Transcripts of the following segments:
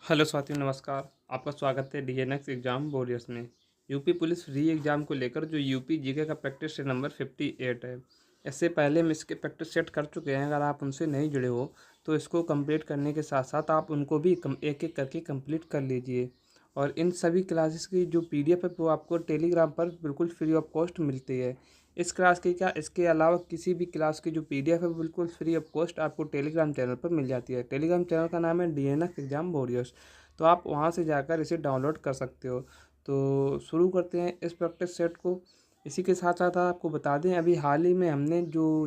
Hello साथियों, नमस्कार। आपका स्वागत है डीएनएक्स एग्ज़ाम वॉरियर्स में। यूपी पुलिस री एग्ज़ाम को लेकर जो यूपी जीके का प्रैक्टिस सेट नंबर 58 है। इससे पहले हम इसके प्रैक्टिस सेट कर चुके हैं। अगर आप उनसे नहीं जुड़े हो तो इसको कंप्लीट करने के साथ साथ आप उनको भी एक एक करके कंप्लीट कर लीजिए। और इन सभी क्लासेस की जो पीडीएफ है वो आपको टेलीग्राम पर बिल्कुल फ्री ऑफ कॉस्ट मिलती है। इस क्लास की क्या, इसके अलावा किसी भी क्लास की जो पीडीएफ है बिल्कुल फ्री ऑफ कॉस्ट आपको टेलीग्राम चैनल पर मिल जाती है। टेलीग्राम चैनल का नाम है डीएनएक्स एग्ज़ाम वॉरियर्स। तो आप वहाँ से जाकर इसे डाउनलोड कर सकते हो। तो शुरू करते हैं इस प्रैक्टिस सेट को। इसी के साथ साथ आपको बता दें, अभी हाल ही में हमने जो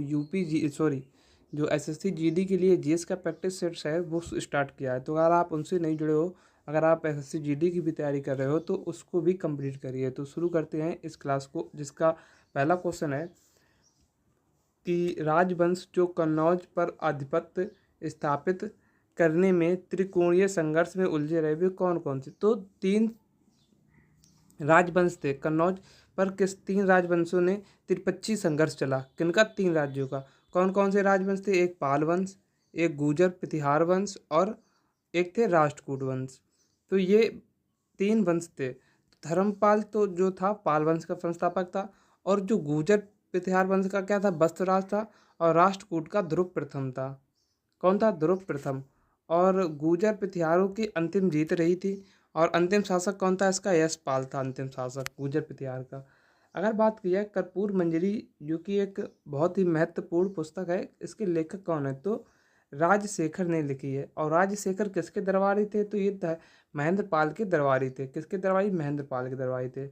एसएससी जीडी के लिए जीएस का प्रैक्टिस सेट्स है वो स्टार्ट किया है। तो अगर आप उनसे नहीं जुड़े हो, अगर आप एसएससी जीडी की भी तैयारी कर रहे हो तो उसको भी कंप्लीट करिए। तो शुरू करते हैं इस क्लास को, जिसका पहला क्वेश्चन है कि राजवंश जो कन्नौज पर आधिपत्य स्थापित करने में त्रिकोणीय संघर्ष में उलझे रहे वे कौन कौन से। तो तीन राजवंश थे कन्नौज पर। किस तीन राजवंशों ने त्रिपक्षीय संघर्ष चला, किनका? तीन राज्यों का। कौन कौन से राजवंश थे? एक पाल वंश, एक गुर्जर प्रतिहार वंश और एक थे राष्ट्रकूट वंश। तो ये तीन वंश थे। धर्मपाल तो जो था पाल वंश का संस्थापक था, और जो गुर्जर प्रतिहार वंश का क्या था? वत्सराज था। और राष्ट्रकूट का ध्रुव प्रथम था। कौन था? ध्रुव प्रथम। और गुर्जर प्रतिहारों की अंतिम जीत रही थी। और अंतिम शासक कौन था इसका? यशपाल था अंतिम शासक गुर्जर प्रतिहार का। अगर बात की जाए कर्पूर मंजरी, जो कि एक बहुत ही महत्वपूर्ण पुस्तक है, इसके लेखक कौन है? तो राजशेखर ने लिखी है। और राजशेखर किसके दरबारी थे? तो ये महेंद्र पाल के दरबारी थे। किसके दरबारी? महेंद्र पाल के दरबारी थे।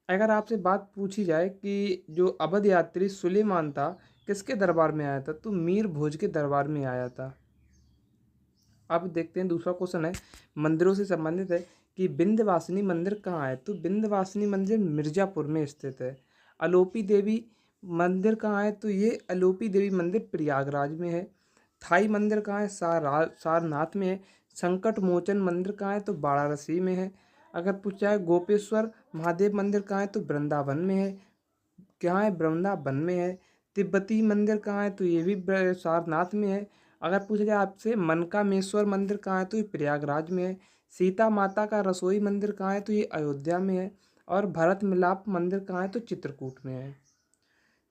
अगर आपसे बात पूछी जाए कि जो अवध यात्री सुलेमान था किसके दरबार में आया था? तो मीर भोज के दरबार में आया था। अब देखते हैं दूसरा क्वेश्चन है, मंदिरों से संबंधित है कि विंध्यवासिनी मंदिर कहाँ है? तो विंध्यवासिनी मंदिर मिर्जापुर में स्थित है। अलोपी देवी मंदिर कहाँ है? तो ये अलोपी देवी मंदिर प्रयागराज में है। थाई मंदिर कहाँ है? सारनाथ में है। संकट मोचन मंदिर कहाँ है? तो वाराणसी में है। अगर पूछा जाए गोपेश्वर महादेव मंदिर कहाँ है? तो वृंदावन में है। कहाँ है? वृंदावन में है। तिब्बती मंदिर कहाँ है? तो ये भी सारनाथ में है। अगर पूछा जाए आपसे मनकामेश्वर मंदिर कहाँ है? तो ये प्रयागराज में है। सीता माता का रसोई मंदिर कहाँ है? तो ये अयोध्या में है। और भरत मिलाप मंदिर कहाँ है? तो चित्रकूट में है।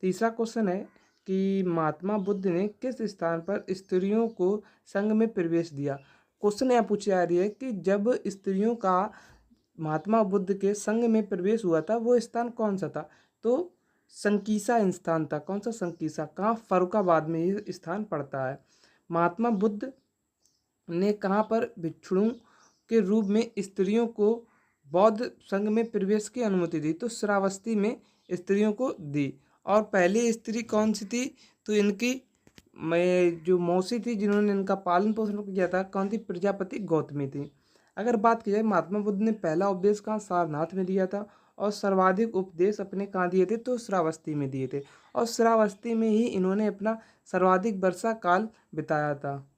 तीसरा क्वेश्चन है कि महात्मा बुद्ध ने किस स्थान पर स्त्रियों को संघ में प्रवेश दिया। क्वेश्चन यहाँ पूछा जा रही है कि जब स्त्रियों का महात्मा बुद्ध के संघ में प्रवेश हुआ था वो स्थान कौन सा था? तो संकीसा स्थान था। कौन सा? संकीसा। कहाँ? फर्रुखाबाद में ये स्थान पड़ता है। महात्मा बुद्ध ने कहाँ पर भिक्षुओं के रूप में स्त्रियों को बौद्ध संघ में प्रवेश की अनुमति दी? तो श्रावस्ती में स्त्रियों को दी। और पहली स्त्री कौन सी थी? तो इनकी जो मौसी थी जिन्होंने इनका पालन पोषण किया था, कौन थी? प्रजापति गौतमी थी। अगर बात की जाए महात्मा बुद्ध ने पहला उपदेश कहाँ? सारनाथ में दिया था। और सर्वाधिक उपदेश अपने कहाँ दिए थे? तो श्रावस्ती में दिए थे। और श्रावस्ती में ही इन्होंने अपना सर्वाधिक वर्षा काल बिताया था।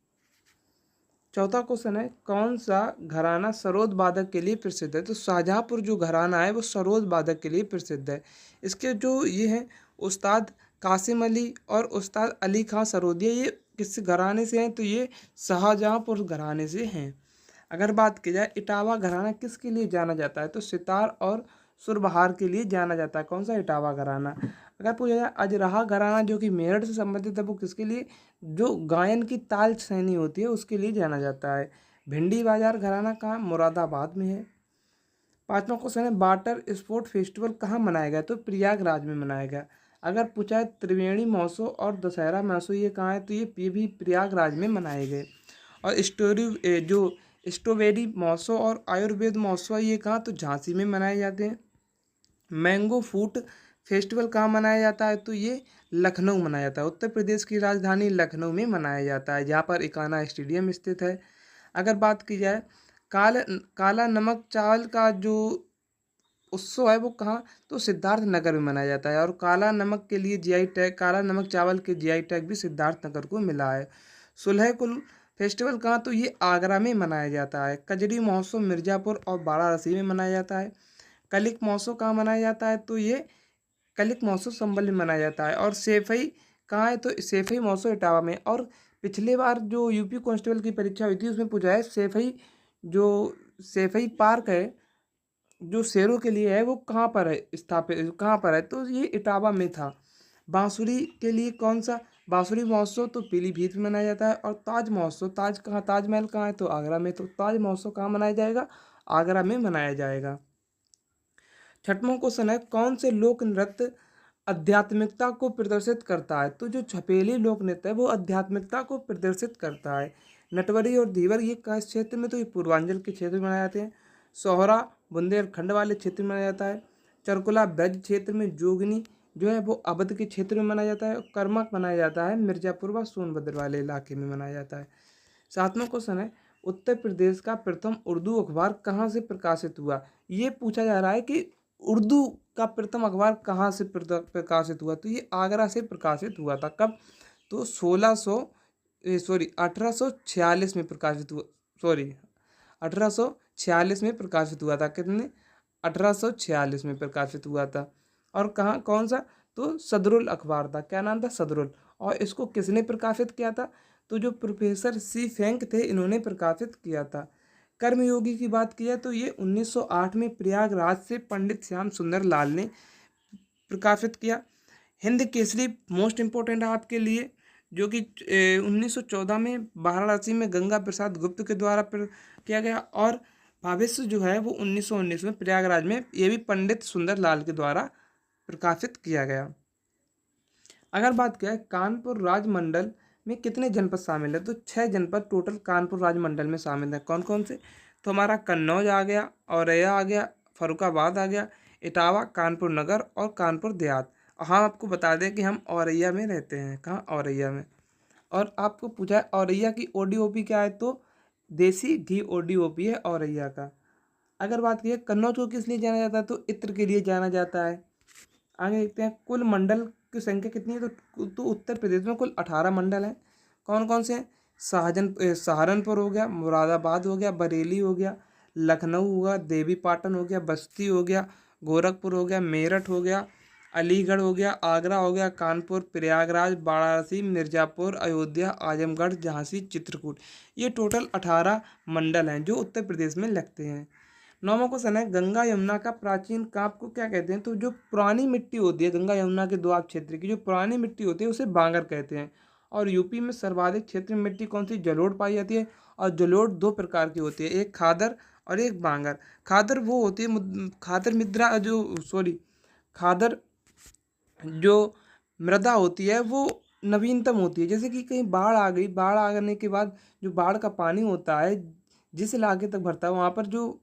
चौथा क्वेश्चन है, कौन सा घराना सरोद वादक के लिए प्रसिद्ध है? तो शाहजहाँपुर जो घराना है वो सरोद वादक के लिए प्रसिद्ध है। इसके जो ये हैं उस्ताद कासिम अली और उस्ताद अली खां सरोदिया, ये किस घराने से हैं? तो ये शाहजहाँपुर घराने से हैं। अगर बात की जाए इटावा घराना किसके लिए जाना जाता है? तो सितार और सुरबहार के लिए जाना जाता है। कौन सा? इटावा घराना। अगर पूछा जाए अजरहा घराना जो कि मेरठ से संबंधित है, वो किसके लिए? जो गायन की ताल सैनी होती है उसके लिए जाना जाता है। भिंडी बाजार घराना कहाँ? मुरादाबाद में है। पांचवा क्वेश्चन है, वाटर स्पोर्ट फेस्टिवल कहाँ मनाया गया? तो प्रयागराज में मनाया गया। अगर पूछा है त्रिवेणी महोत्सव और दशहरा महोत्सव ये कहाँ है? तो ये भी प्रयागराज में मनाए गए। और स्ट्रॉबेरी महोत्सव और आयुर्वेद महोत्सव ये कहाँ? तो झांसी में मनाए जाते हैं। मैंगो फ्रूट फेस्टिवल कहाँ मनाया जाता है? तो ये लखनऊ मनाया जाता है। उत्तर प्रदेश की राजधानी लखनऊ में मनाया जाता है, जहाँ पर इकाना स्टेडियम स्थित है। अगर बात की जाए काला नमक चावल का जो उत्सव है वो कहाँ? तो सिद्धार्थ नगर में मनाया जाता है। और काला नमक के लिए जीआई टैग, काला नमक चावल के जीआई टैग भी सिद्धार्थ नगर को मिला है। सुलह कुल फेस्टिवल कहाँ? तो ये आगरा में मनाया जाता है। कजरी महोत्सव मिर्ज़ापुर और वाराणसी में मनाया जाता है। कलिक महोत्सव कहाँ मनाया जाता है? तो ये कलिक महोत्सव संबल में मनाया जाता है। और सेफई कहाँ है? तो सेफई महोत्सव इटावा में। और पिछले बार जो यूपी कांस्टेबल की परीक्षा हुई थी उसमें पूछा है सेफई जो सैफई पार्क है जो शेरों के लिए है वो कहाँ पर है स्थापित, कहाँ पर है, तो ये इटावा में था। बांसुरी के लिए कौन सा, बांसुरी महोत्सव तो पीलीभीत में मनाया जाता है। और ताज महोत्सव, ताज कहाँ, ताजमहल कहाँ है, तो आगरा में। तो ताज महोत्सव कहाँ मनाया जाएगा, आगरा में मनाया जाएगा। छठवां क्वेश्चन है, कौन से लोक नृत्य आध्यात्मिकता को प्रदर्शित करता है, तो जो छपेली लोक नृत्य है वो आध्यात्मिकता को प्रदर्शित करता है। नटवरी और धीवर ये किस क्षेत्र में, तो ये पूर्वांचल के क्षेत्र में मनाए जाते हैं। सोहरा बुंदेलखंड वाले क्षेत्र में मनाया जाता है। चरकुला ब्रज क्षेत्र में। जोगनी जो है वो अवध के क्षेत्र में मनाया जाता है। कर्मक मनाया जाता है मिर्जापुर व सोनभद्र वाले इलाके में मनाया जाता है। सातवां क्वेश्चन है, उत्तर प्रदेश का प्रथम उर्दू अखबार कहाँ से प्रकाशित हुआ। ये पूछा जा रहा है कि उर्दू का प्रथम अखबार कहाँ से प्रकाशित हुआ, तो ये आगरा से प्रकाशित हुआ था। कब, तो 1846 में प्रकाशित हुआ, 1846 में प्रकाशित हुआ था। कितने, 1846 में प्रकाशित हुआ था। और कहाँ, कौन सा, तो सदरुल अखबार था। क्या नाम था, सदरुल। और इसको किसने प्रकाशित किया था, तो जो प्रोफेसर सी फेंक थे इन्होंने प्रकाशित किया था। कर्मयोगी की बात की जाए तो ये 1908 में प्रयागराज से पंडित श्याम सुंदर लाल ने प्रकाशित किया। हिंद केसरी मोस्ट इम्पोर्टेंट है आपके लिए, जो कि 1914 में वाराणसी में गंगा प्रसाद गुप्त के द्वारा किया गया। और भविष्य जो है वो 1919 में प्रयागराज में, ये भी पंडित सुंदर लाल के द्वारा प्रकाशित किया गया। अगर बात किया कानपुर राजमंडल में कितने जनपद शामिल है, तो 6 जनपद टोटल कानपुर राजमंडल में शामिल है। कौन कौन से, तो हमारा कन्नौज आ गया, औरैया आ गया, फर्रुखाबाद आ गया, इटावा, कानपुर नगर और कानपुर देहात। हाँ, आपको बता दें कि हम औरैया में रहते हैं। कहाँ, औरैया में। और आपको पूछा है औरैया की ओडीओपी क्या है, तो देसी घी ओडीओपी है औरैया का। अगर बात की कन्नौज को किस लिए जाना जाता है, तो इत्र के लिए जाना जाता है। आगे देखते हैं कुल मंडल की संख्या कितनी है, तो उत्तर प्रदेश में कुल 18 मंडल हैं। कौन कौन से हैं, सहारनपुर हो गया, मुरादाबाद हो गया, बरेली हो गया, लखनऊ हो गया, देवी पाटन हो गया, बस्ती हो गया, गोरखपुर हो गया, मेरठ हो गया, अलीगढ़ हो गया, आगरा हो गया, कानपुर, प्रयागराज, वाराणसी, मिर्ज़ापुर, अयोध्या, आजमगढ़, झांसी, चित्रकूट। ये टोटल 18 मंडल हैं जो उत्तर प्रदेश में लगते हैं। नौवां क्वेश्चन है, गंगा यमुना का प्राचीन काव्य को क्या कहते हैं, तो जो पुरानी मिट्टी होती है गंगा यमुना के दोआब क्षेत्र की, जो पुरानी मिट्टी होती है उसे बांगर कहते हैं। और यूपी में सर्वाधिक क्षेत्र में मिट्टी कौन सी, जलोढ़ पाई जाती है। और जलोढ़ 2 प्रकार की होती है, एक खादर और एक बांगर। खादर वो होती है खादर मृदा जो खादर जो मृदा होती है वो नवीनतम होती है। जैसे कि कहीं बाढ़ आ गई, बाढ़ आने के बाद जो बाढ़ का पानी होता है जिस इलाके तक भरता है वहाँ पर जो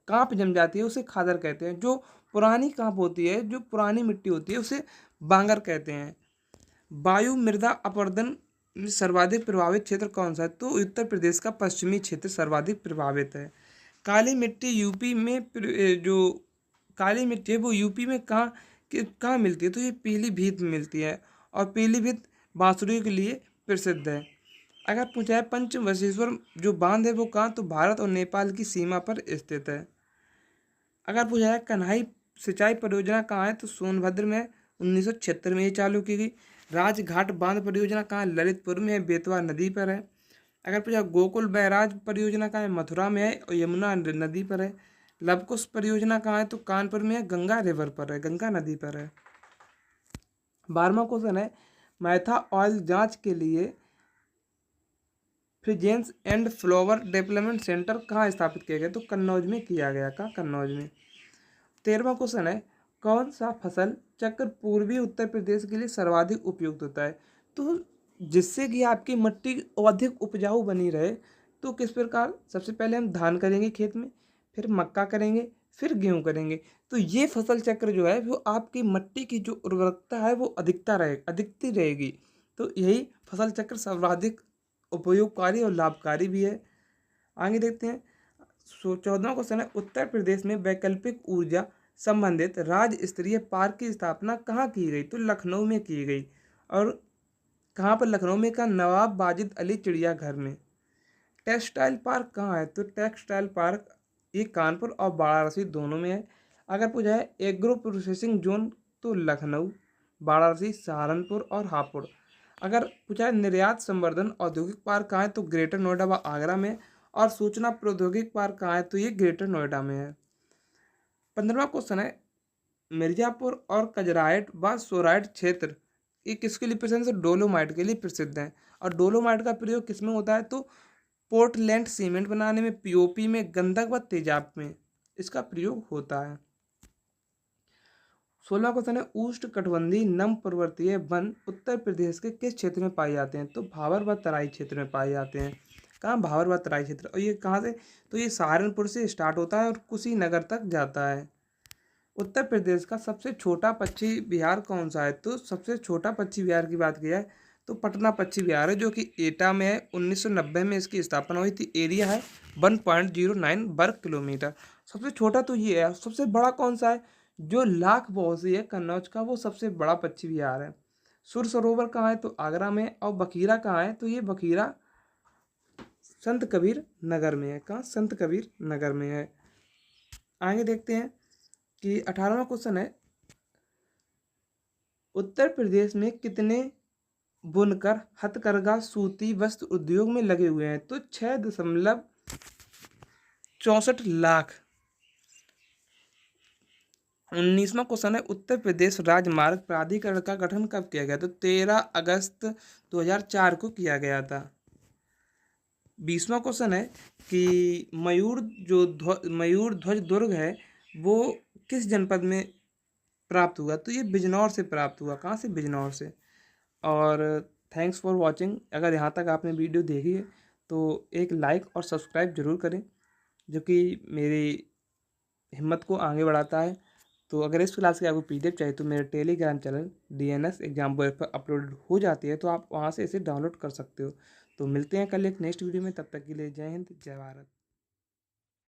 कांप जम जाती है उसे खादर कहते हैं। जो पुरानी कांप होती है, जो पुरानी मिट्टी होती है उसे बांगर कहते हैं। वायु मृदा अपरदन में सर्वाधिक प्रभावित क्षेत्र कौन सा है, तो उत्तर प्रदेश का पश्चिमी क्षेत्र सर्वाधिक प्रभावित है। काली मिट्टी यूपी में जो काली मिट्टी है वो यूपी में कहाँ मिलती है, तो ये पीलीभीत में मिलती है। और पीलीभीत बांसुरी के लिए प्रसिद्ध है। अगर पूछा है पंचवशेश्वर जो बांध है वो कहाँ, तो भारत और नेपाल की सीमा पर स्थित है। अगर पूछा है कन्हाई सिंचाई परियोजना कहाँ है, तो सोनभद्र में 1976 में ये चालू की गई। राजघाट बांध परियोजना कहाँ है, ललितपुर में है, बेतवा नदी पर है। अगर पूछा गोकुल बैराज परियोजना कहाँ है, मथुरा में है और यमुना नदी पर है। लवकुश परियोजना कहाँ है, तो कानपुर में है, गंगा रिवर पर है, गंगा नदी पर है। 12वां क्वेश्चन है, मैथा ऑयल जांच के लिए फ्रिजेंस एंड फ्लावर डेवलपमेंट सेंटर कहाँ स्थापित किया गया, तो कन्नौज में किया गया। कहाँ, कन्नौज में। 13वां क्वेश्चन है, कौन सा फसल चक्र पूर्वी उत्तर प्रदेश के लिए सर्वाधिक उपयुक्त होता है, तो जिससे कि आपकी मिट्टी अधिक उपजाऊ बनी रहे, तो किस प्रकार, सबसे पहले हम धान करेंगे खेत में, फिर मक्का करेंगे, फिर गेहूं करेंगे। तो ये फसल चक्र जो है वो आपकी मिट्टी की जो उर्वरकता है वो अधिकती रहेगी। तो यही फसल चक्र सर्वाधिक उपयोगकारी और लाभकारी भी है। आगे देखते हैं 14वां क्वेश्चन है, उत्तर प्रदेश में वैकल्पिक ऊर्जा संबंधित राज्य स्तरीय पार्क की स्थापना कहाँ की गई, तो लखनऊ में की गई। और कहाँ पर, लखनऊ में का नवाब वाजिद अली चिड़ियाघर में। टेक्सटाइल पार्क कहाँ है, तो टेक्सटाइल पार्क ये कानपुर और वाराणसी दोनों में है। अगर पूछा है एग्रो प्रोसेसिंग जोन, तो लखनऊ, वाराणसी, सहारनपुर और हापुड़। अगर पूछा है निर्यात संवर्धन औद्योगिक पार्क कहाँ है, तो ग्रेटर नोएडा व आगरा में। और सूचना प्रौद्योगिकी पार्क कहाँ है, तो ये ग्रेटर नोएडा में है। 15वां क्वेश्चन है, मिर्जापुर और कजराइट व सोराइट क्षेत्र ये किसके लिए प्रसिद्ध है, डोलोमाइट के लिए प्रसिद्ध है। और डोलोमाइट का प्रयोग किस में होता है, तो पोर्टलैंड सीमेंट बनाने में, पीओपी में, गंधक व तेजाब में इसका प्रयोग होता है। 16वां क्वेश्चन है, उष्णकटिबंधीय नम पर्वतीय वन उत्तर प्रदेश के किस क्षेत्र में पाए जाते हैं, तो भाबर व तराई क्षेत्र में पाए जाते हैं। कहाँ, भाबर व तराई क्षेत्र। और ये कहाँ से, तो ये सहारनपुर से स्टार्ट होता है और कुशीनगर तक जाता है। उत्तर प्रदेश का सबसे छोटा पक्षी विहार कौन सा है, तो सबसे छोटा पक्षी विहार की बात की जाए तो पटना पक्षी विहार है, जो कि एटा में है। 1990 में इसकी स्थापना हुई थी। एरिया है 1.09 वर्ग किलोमीटर। सबसे छोटा तो ये है। सबसे बड़ा कौन सा है, जो लाख बौसी है कन्नौज का, वो सबसे बड़ा पक्षी विहार है। सुर सरोवर कहाँ है, तो आगरा में। और बखीरा कहाँ है, तो ये बखीरा संत कबीर नगर में है। कहाँ, संत कबीर नगर में है। आगे देखते हैं कि 18वां क्वेश्चन है, उत्तर प्रदेश में कितने बुनकर हथकरघा सूती वस्त्र उद्योग में लगे हुए हैं, तो 6.64 लाख। 19वां क्वेश्चन है, उत्तर प्रदेश राजमार्ग प्राधिकरण का गठन कब किया गया, तो 13 अगस्त 2004 को किया गया था। 20वां क्वेश्चन है कि मयूर ध्वज दुर्ग है वो किस जनपद में प्राप्त हुआ, तो ये बिजनौर से प्राप्त हुआ। कहाँ से, बिजनौर से। और थैंक्स फॉर वॉचिंग। अगर यहाँ तक आपने वीडियो देखी है तो एक लाइक और सब्सक्राइब जरूर करें, जो कि मेरी हिम्मत को आगे बढ़ाता है। तो अगर इस क्लास की आपको पीडीएफ चाहिए तो मेरे Telegram channel DNS exam board पर अपलोड हो जाती है, तो आप वहाँ से इसे डाउनलोड कर सकते हो। तो मिलते हैं कल एक नेक्स्ट वीडियो में, तब तक के लिए जय हिंद, जय भारत।